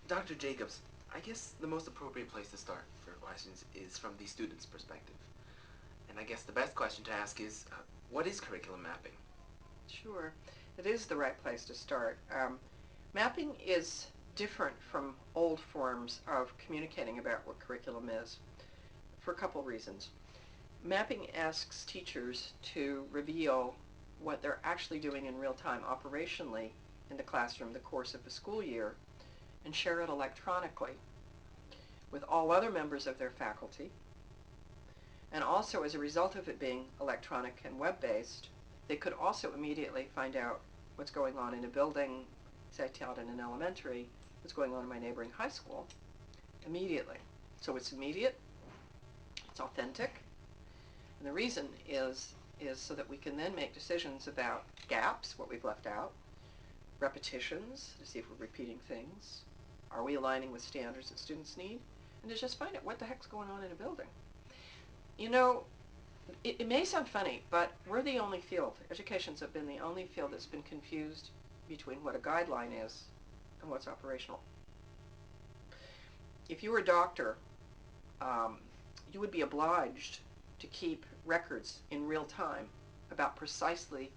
Dr. Jacobs, I guess the most appropriate place to start for questions is from the student's perspective. And I guess the best question to ask is, what is curriculum mapping? Sure, it is the right place to start. Mapping is different from old forms of communicating about what curriculum is for a couple reasons. Mapping asks teachers to reveal what they're actually doing in real time operationally in the classroom the course of the school year and share it electronically with all other members of their faculty. And also, as a result of it being electronic and web-based, they could also immediately find out what's going on in a building, say I taught in an elementary, what's going on in my neighboring high school, immediately. So it's immediate, it's authentic, and the reason is so that we can then make decisions about gaps, what we've left out, repetitions, to see if we're repeating things, are we aligning with standards that students need, and to just find out what the heck's going on in a building. You know, it may sound funny, but we're the only field, educations have been the only field that's been confused between what a guideline is and what's operational. If you were a doctor, you would be obliged to keep records in real time about precisely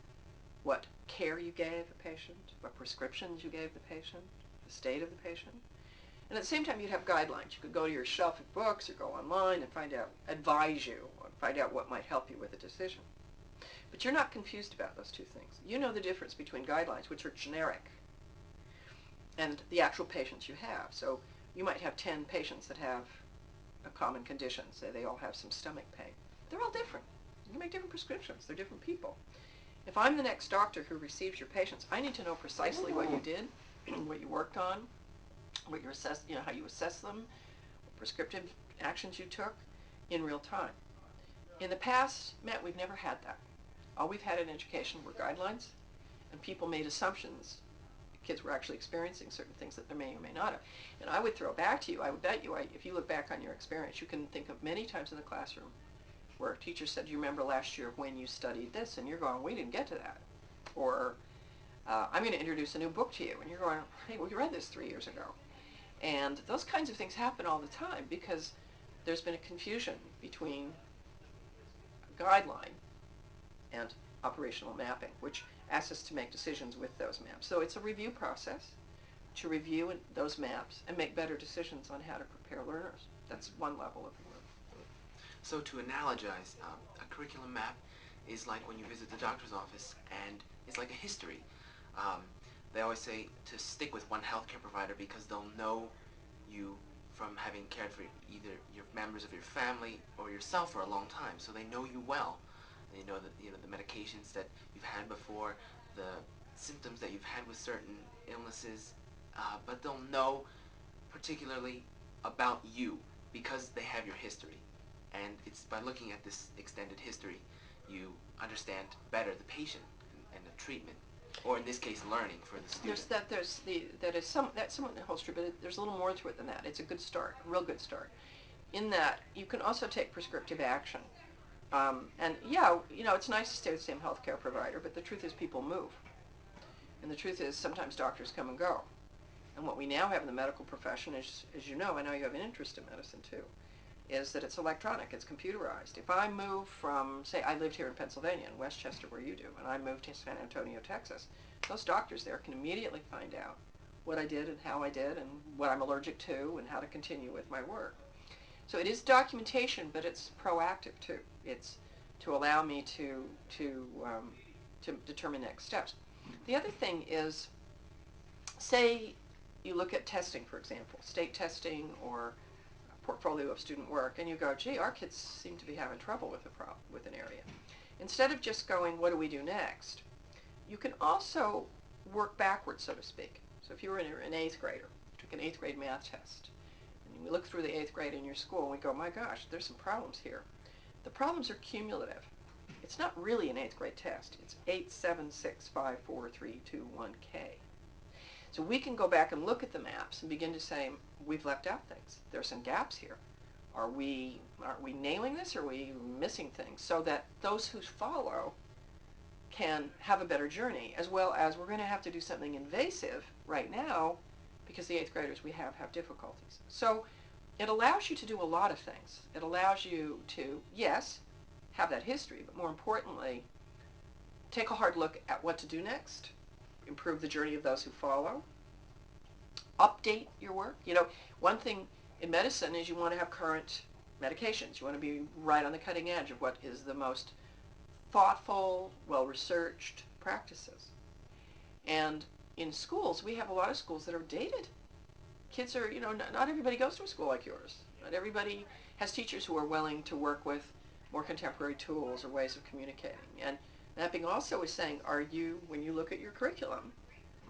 what care you gave a patient, what prescriptions you gave the patient, the state of the patient. And at the same time, you'd have guidelines. You could go to your shelf of books or go online and find out, advise you, and find out what might help you with a decision. But you're not confused about those two things. You know the difference between guidelines, which are generic, and the actual patients you have. So you might have 10 patients that have a common condition. Say they all have some stomach pain. They're all different. You make different prescriptions. They're different people. If I'm the next doctor who receives your patients, I need to know precisely what you did, what you worked on, what you assess, how you assess them, what prescriptive actions you took in real time. In the past, Matt, we've never had that. All we've had in education were guidelines, and people made assumptions. Kids were actually experiencing certain things that they may or may not have. And I would throw back to you, I would bet you, if you look back on your experience, you can think of many times in the classroom where a teacher said, do you remember last year when you studied this? And you're going, we didn't get to that. Or, I'm going to introduce a new book to you. And you're going, hey, well, you read this 3 years ago. And those kinds of things happen all the time because there's been a confusion between a guideline and operational mapping, which asks us to make decisions with those maps. So it's a review process to review those maps and make better decisions on how to prepare learners. That's one level of work. So to analogize, a curriculum map is like when you visit the doctor's office, and it's like a history. Um, they always say to stick with one healthcare provider because they'll know you from having cared for either your members of your family or yourself for a long time. So they know you well. They know that the medications that you've had before, the symptoms that you've had with certain illnesses, but they'll know particularly about you because they have your history. And it's by looking at this extended history, you understand better the patient and the treatment, or in this case, learning for the student. That's somewhat holds true, but there's a little more to it than that. It's a good start, a real good start. In that, you can also take prescriptive action. And yeah, it's nice to stay with the same healthcare provider, but the truth is people move. And the truth is sometimes doctors come and go. And what we now have in the medical profession is, as you know, I know you have an interest in medicine too, is that it's electronic, it's computerized. If I move from, say, I lived here in Pennsylvania, in Westchester where you do, and I moved to San Antonio, Texas, those doctors there can immediately find out what I did and how I did and what I'm allergic to and how to continue with my work. So it is documentation, but it's proactive too. It's to allow me to determine next steps. The other thing is, say you look at testing, for example, state testing or portfolio of student work, and you go, gee, our kids seem to be having trouble with an area. Instead of just going, what do we do next, you can also work backwards, so to speak. So if you were an 8th grader, took an 8th grade math test, and we look through the 8th grade in your school and we go, my gosh, there's some problems here. The problems are cumulative. It's not really an 8th grade test. It's 8, 7, 6, 5, 4, 3, 2, 1K. So we can go back and look at the maps and begin to say, we've left out things. There's some gaps here. Aren't we nailing this, or are we missing things? So that those who follow can have a better journey, as well as we're going to have to do something invasive right now because the 8th graders we have difficulties. So it allows you to do a lot of things. It allows you to, yes, have that history, but more importantly, take a hard look at what to do next, improve the journey of those who follow, update your work. You know, one thing in medicine is you want to have current medications. You want to be right on the cutting edge of what is the most thoughtful, well-researched practices. And in schools, we have a lot of schools that are dated. Kids are, not everybody goes to a school like yours. Not everybody has teachers who are willing to work with more contemporary tools or ways of communicating. And mapping also is saying, when you look at your curriculum,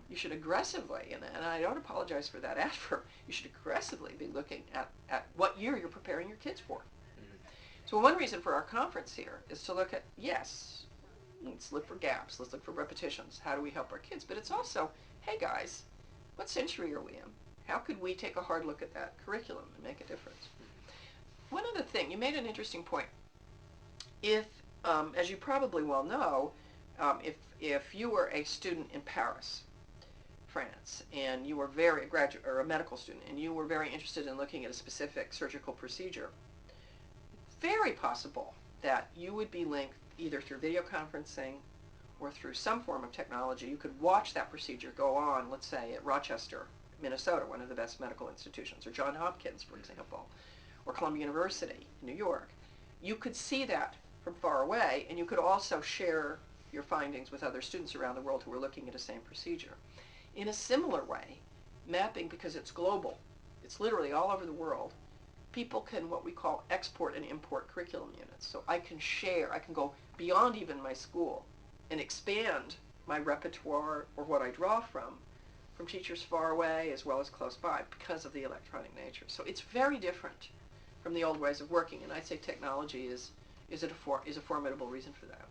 you should aggressively, and I don't apologize for that adverb, you should aggressively be looking at what year you're preparing your kids for. Mm-hmm. So one reason for our conference here is to look at, yes, let's look for gaps, let's look for repetitions, how do we help our kids? But it's also, hey guys, what century are we in? How could we take a hard look at that curriculum and make a difference? Mm-hmm. One other thing, you made an interesting point. If, as you probably well know, if you were a student in Paris, France, and you were a graduate or a medical student, and you were very interested in looking at a specific surgical procedure, very possible that you would be linked either through video conferencing or through some form of technology. You could watch that procedure go on, let's say at Rochester, Minnesota, one of the best medical institutions, or Johns Hopkins, for example, or Columbia University in New York. You could see that from far away, and you could also share your findings with other students around the world who were looking at the same procedure. In a similar way, mapping, because it's global, it's literally all over the world, people can what we call export and import curriculum units. So I can go beyond even my school and expand my repertoire or what I draw from teachers far away as well as close by because of the electronic nature. So it's very different from the old ways of working, and I say technology is a formidable reason for that.